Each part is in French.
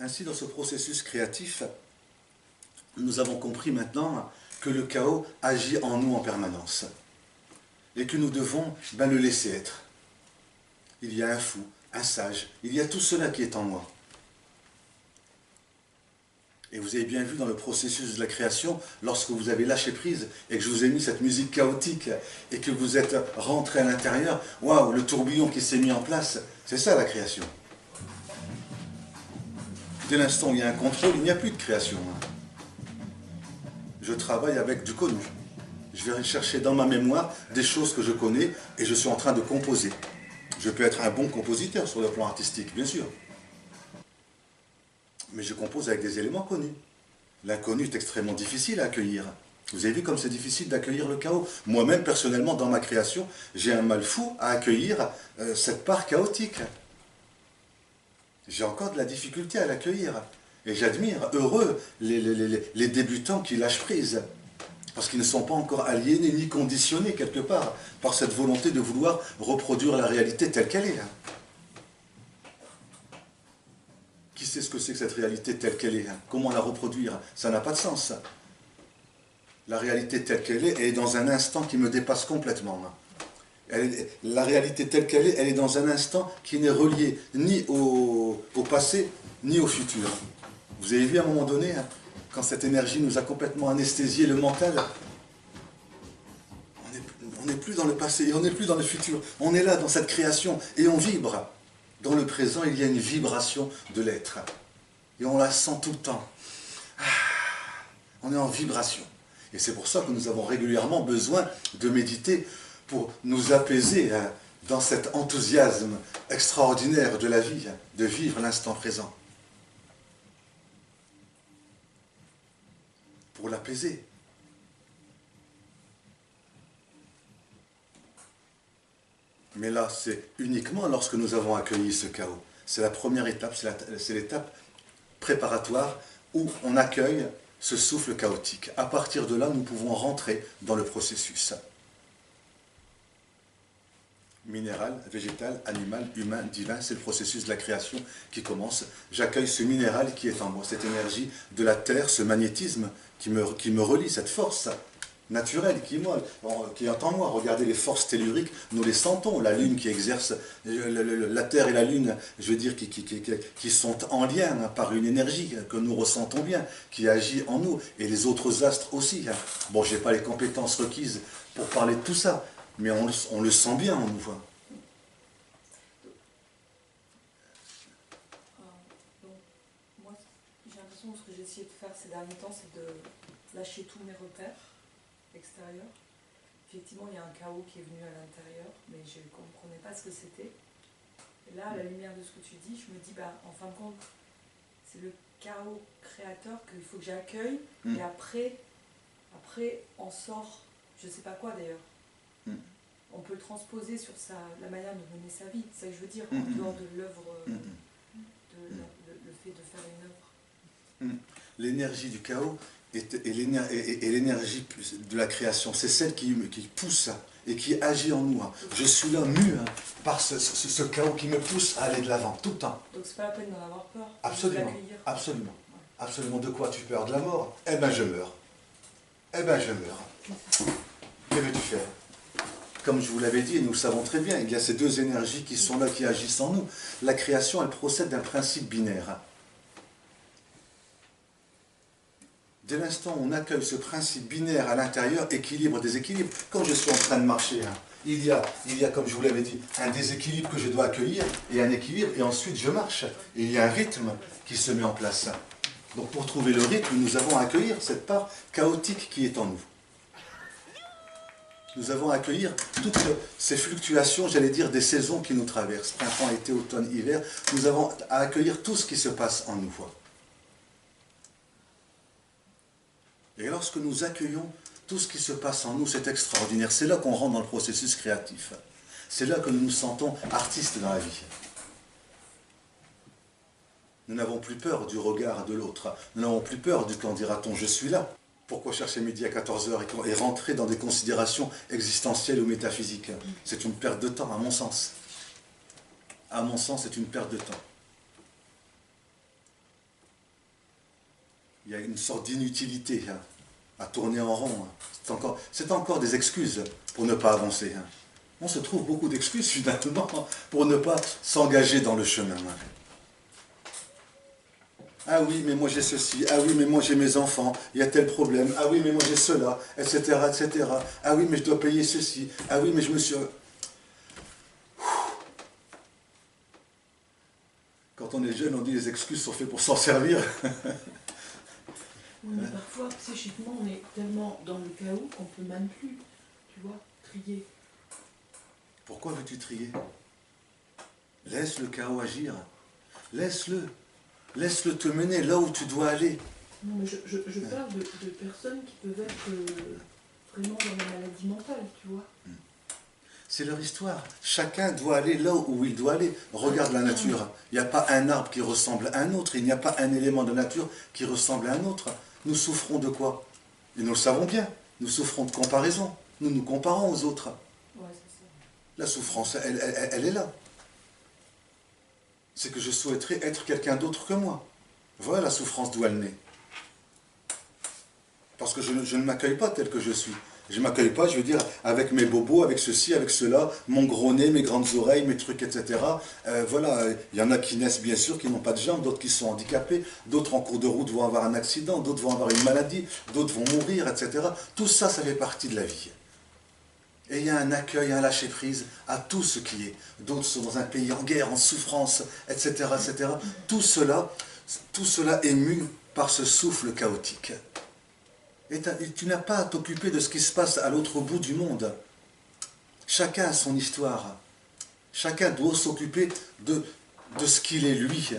Ainsi, dans ce processus créatif, nous avons compris maintenant que le chaos agit en nous en permanence et que nous devons le laisser être. Il y a un fou, un sage, il y a tout cela qui est en moi. Et vous avez bien vu dans le processus de la création, lorsque vous avez lâché prise et que je vous ai mis cette musique chaotique et que vous êtes rentré à l'intérieur, waouh, le tourbillon qui s'est mis en place, c'est ça la création. Dès l'instant où il y a un contrôle, il n'y a plus de création. Je travaille avec du connu. Je vais chercher dans ma mémoire des choses que je connais et je suis en train de composer. Je peux être un bon compositeur sur le plan artistique, bien sûr. Mais je compose avec des éléments connus. L'inconnu est extrêmement difficile à accueillir. Vous avez vu comme c'est difficile d'accueillir le chaos. Moi-même, personnellement, dans ma création, j'ai un mal fou à accueillir cette part chaotique. J'ai encore de la difficulté à l'accueillir. Et j'admire, heureux, les débutants qui lâchent prise. Parce qu'ils ne sont pas encore aliénés ni conditionnés quelque part par cette volonté de vouloir reproduire la réalité telle qu'elle est. Qui sait ce que c'est que cette réalité telle qu'elle est? Comment la reproduire? Ça n'a pas de sens. La réalité telle qu'elle est dans un instant qui me dépasse complètement. La réalité telle qu'elle est, elle est dans un instant qui n'est reliée ni au passé, ni au futur. Vous avez vu à un moment donné, quand cette énergie nous a complètement anesthésié le mental, on n'est plus dans le passé et on n'est plus dans le futur. On est là dans cette création et on vibre. Dans le présent, il y a une vibration de l'être. Et on la sent tout le temps. On est en vibration. Et c'est pour ça que nous avons régulièrement besoin de méditer pour nous apaiser dans cet enthousiasme extraordinaire de la vie, de vivre l'instant présent. Pour l'apaiser. Mais là, c'est uniquement lorsque nous avons accueilli ce chaos. C'est la première étape, c'est l'étape préparatoire où on accueille ce souffle chaotique. À partir de là, nous pouvons rentrer dans le processus. Minéral, végétal, animal, humain, divin, c'est le processus de la création qui commence. J'accueille ce minéral qui est en moi, cette énergie de la terre, ce magnétisme qui me relie, cette force naturelle qui est en moi. Regardez les forces telluriques, nous les sentons. La Lune qui exerce, la Terre et la Lune, je veux dire, qui sont en lien par une énergie que nous ressentons bien, qui agit en nous, et les autres astres aussi. Bon, je n'ai pas les compétences requises pour parler de tout ça, mais on le sent bien en nous. Donc, moi, j'ai l'impression que ce que j'ai essayé de faire ces derniers temps, c'est de lâcher tous mes repères extérieur. Effectivement, il y a un chaos qui est venu à l'intérieur, mais je ne comprenais pas ce que c'était. Et là, à la lumière de ce que tu dis, je me dis, en fin de compte, c'est le chaos créateur qu'il faut que j'accueille, et après, on sort, je ne sais pas quoi d'ailleurs. On peut le transposer sur la manière de mener sa vie, c'est ça que je veux dire, en dehors de l'œuvre, le fait de faire une œuvre. L'énergie du chaos et l'énergie de la création, c'est celle qui pousse et qui agit en nous. Je suis là mu par ce chaos qui me pousse à aller de l'avant, tout le temps. Donc c'est pas la peine d'en avoir peur. Absolument, absolument. Absolument. De quoi tu peur? De la mort? Eh ben je meurs. Eh ben je meurs. Que veux-tu faire? Comme je vous l'avais dit, et nous le savons très bien, il y a ces deux énergies qui sont là, qui agissent en nous. La création, elle procède d'un principe binaire. Dès l'instant où on accueille ce principe binaire à l'intérieur, équilibre, déséquilibre, quand je suis en train de marcher, il y a, comme je vous l'avais dit, un déséquilibre que je dois accueillir, et un équilibre, et ensuite je marche. Et il y a un rythme qui se met en place. Donc pour trouver le rythme, nous avons à accueillir cette part chaotique qui est en nous. Nous avons à accueillir toutes ces fluctuations, j'allais dire, des saisons qui nous traversent, printemps, été, automne, hiver. Nous avons à accueillir tout ce qui se passe en nous. Et lorsque nous accueillons tout ce qui se passe en nous, c'est extraordinaire. C'est là qu'on rentre dans le processus créatif. C'est là que nous nous sentons artistes dans la vie. Nous n'avons plus peur du regard de l'autre. Nous n'avons plus peur du quand dira-t-on je suis là. Pourquoi chercher midi à 14 h et rentrer dans des considérations existentielles ou métaphysiques? C'est une perte de temps, à mon sens. À mon sens, c'est une perte de temps. Il y a une sorte d'inutilité hein, à tourner en rond. Hein. C'est encore des excuses pour ne pas avancer. Hein. On se trouve beaucoup d'excuses finalement pour ne pas s'engager dans le chemin. Hein. Ah oui, mais moi j'ai ceci. Ah oui, mais moi j'ai mes enfants. Il y a tel problème. Ah oui, mais moi j'ai cela, etc., etc. Ah oui, mais je dois payer ceci. Ah oui, mais je me suis... Quand on est jeune, on dit les excuses sont faites pour s'en servir. Oui, mais parfois, psychiquement, on est tellement dans le chaos qu'on ne peut même plus, tu vois, trier. Pourquoi veux-tu trier? Laisse le chaos agir. Laisse-le. Laisse-le te mener là où tu dois aller. Non, mais je parle de personnes qui peuvent être vraiment dans la maladie mentale, tu vois. C'est leur histoire. Chacun doit aller là où il doit aller. Regarde la nature. Il n'y a pas un arbre qui ressemble à un autre. Il n'y a pas un élément de nature qui ressemble à un autre. Nous souffrons de quoi? Et nous le savons bien. Nous souffrons de comparaison. Nous nous comparons aux autres. Ouais, c'est ça. La souffrance, elle est là. C'est que je souhaiterais être quelqu'un d'autre que moi. Voilà la souffrance d'où elle naît. Parce que je ne m'accueille pas tel que je suis. Je ne m'accueille pas, je veux dire, avec mes bobos, avec ceci, avec cela, mon gros nez, mes grandes oreilles, mes trucs, etc. Voilà, il y en a qui naissent bien sûr, qui n'ont pas de jambes, d'autres qui sont handicapés, d'autres en cours de route vont avoir un accident, d'autres vont avoir une maladie, d'autres vont mourir, etc. Tout ça, ça fait partie de la vie. Et il y a un accueil, un lâcher-prise à tout ce qui est. D'autres sont dans un pays en guerre, en souffrance, etc., etc. Tout cela est mu par ce souffle chaotique. Et tu n'as pas à t'occuper de ce qui se passe à l'autre bout du monde. Chacun a son histoire. Chacun doit s'occuper de ce qu'il est lui,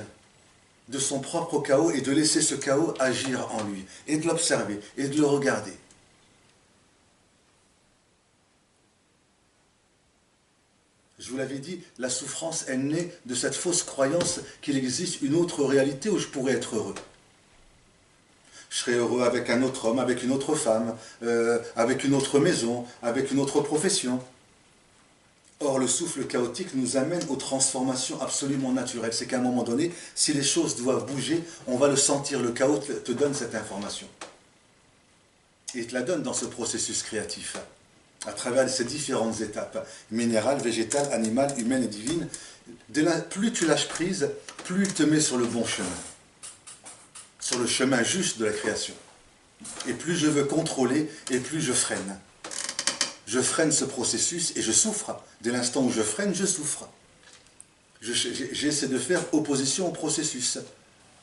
de son propre chaos, et de laisser ce chaos agir en lui, et de l'observer, et de le regarder. Je vous l'avais dit, la souffrance est née de cette fausse croyance qu'il existe une autre réalité où je pourrais être heureux. Je serais heureux avec un autre homme, avec une autre femme, avec une autre maison, avec une autre profession. Or, le souffle chaotique nous amène aux transformations absolument naturelles. C'est qu'à un moment donné, si les choses doivent bouger, on va le sentir. Le chaos te donne cette information. Et il te la donne dans ce processus créatif, à travers ces différentes étapes, minérale, végétale, animale, humaine et divine. Plus tu lâches prise, plus il te met sur le bon chemin. Sur le chemin juste de la création. Et plus je veux contrôler, et plus je freine. Je freine ce processus et je souffre. Dès l'instant où je freine, je souffre. J'essaie de faire opposition au processus.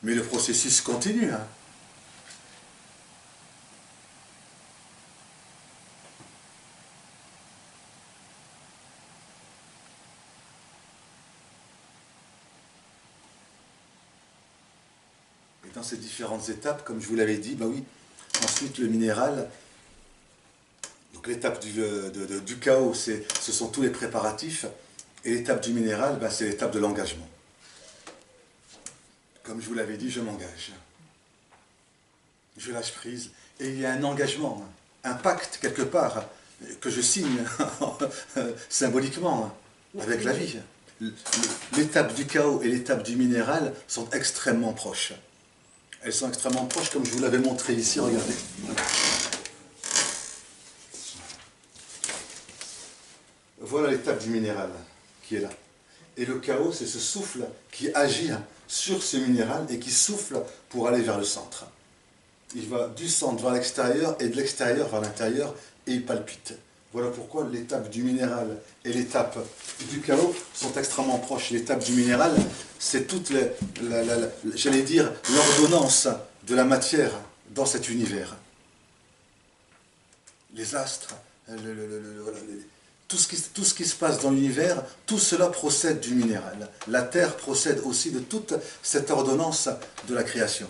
Mais le processus continue. Hein. Et dans ces différentes étapes, comme je vous l'avais dit, bah oui, ensuite le minéral. Donc l'étape du chaos, ce sont tous les préparatifs, et l'étape du minéral, ben, c'est l'étape de l'engagement. Comme je vous l'avais dit, je m'engage. Je lâche prise, et il y a un engagement, un pacte quelque part, que je signe symboliquement avec la vie. L'étape du chaos et l'étape du minéral sont extrêmement proches. Elles sont extrêmement proches, comme je vous l'avais montré ici, regardez. Voilà l'étape du minéral qui est là. Et le chaos, c'est ce souffle qui agit sur ce minéral et qui souffle pour aller vers le centre. Il va du centre vers l'extérieur et de l'extérieur vers l'intérieur et il palpite. Voilà pourquoi l'étape du minéral et l'étape du chaos sont extrêmement proches. L'étape du minéral, c'est toute, j'allais dire, l'ordonnance de la matière dans cet univers. Les astres, tout ce qui se passe dans l'univers, tout cela procède du minéral. La terre procède aussi de toute cette ordonnance de la création,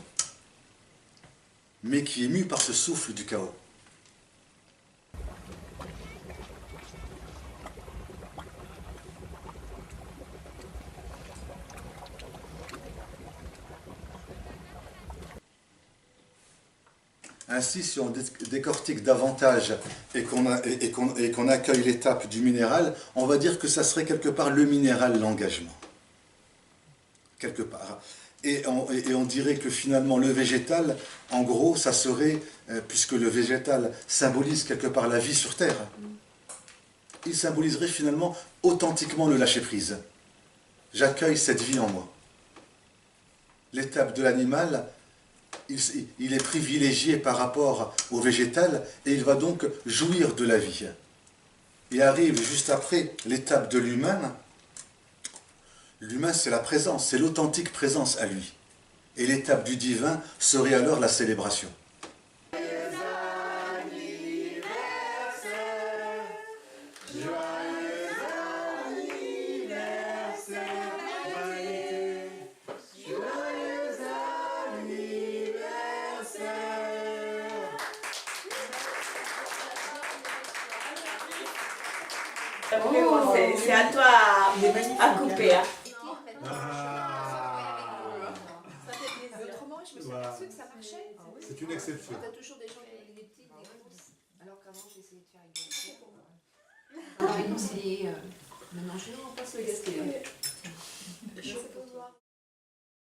mais qui est mue par ce souffle du chaos. Ainsi, si on décortique davantage et qu'on accueille l'étape du minéral, on va dire que ça serait quelque part le minéral, l'engagement. Quelque part. Et on dirait que finalement le végétal, en gros, ça serait, puisque le végétal symbolise quelque part la vie sur Terre, il symboliserait finalement authentiquement le lâcher-prise. J'accueille cette vie en moi. L'étape de l'animal, il est privilégié par rapport au végétal et il va donc jouir de la vie. Il arrive juste après l'étape de l'humain. L'humain, c'est la présence, c'est l'authentique présence à lui. Et l'étape du divin serait alors la célébration. Oh, c'est à toi à couper. Hein. Autrement, je me suis aperçue que ça marchait. C'est une exception. T'as toujours des gens qui ont des petites, des grosses. Alors qu'avant, j'essayais de faire égalité. On va réconcilier. Maintenant, je ne vais pas se le gaspiller.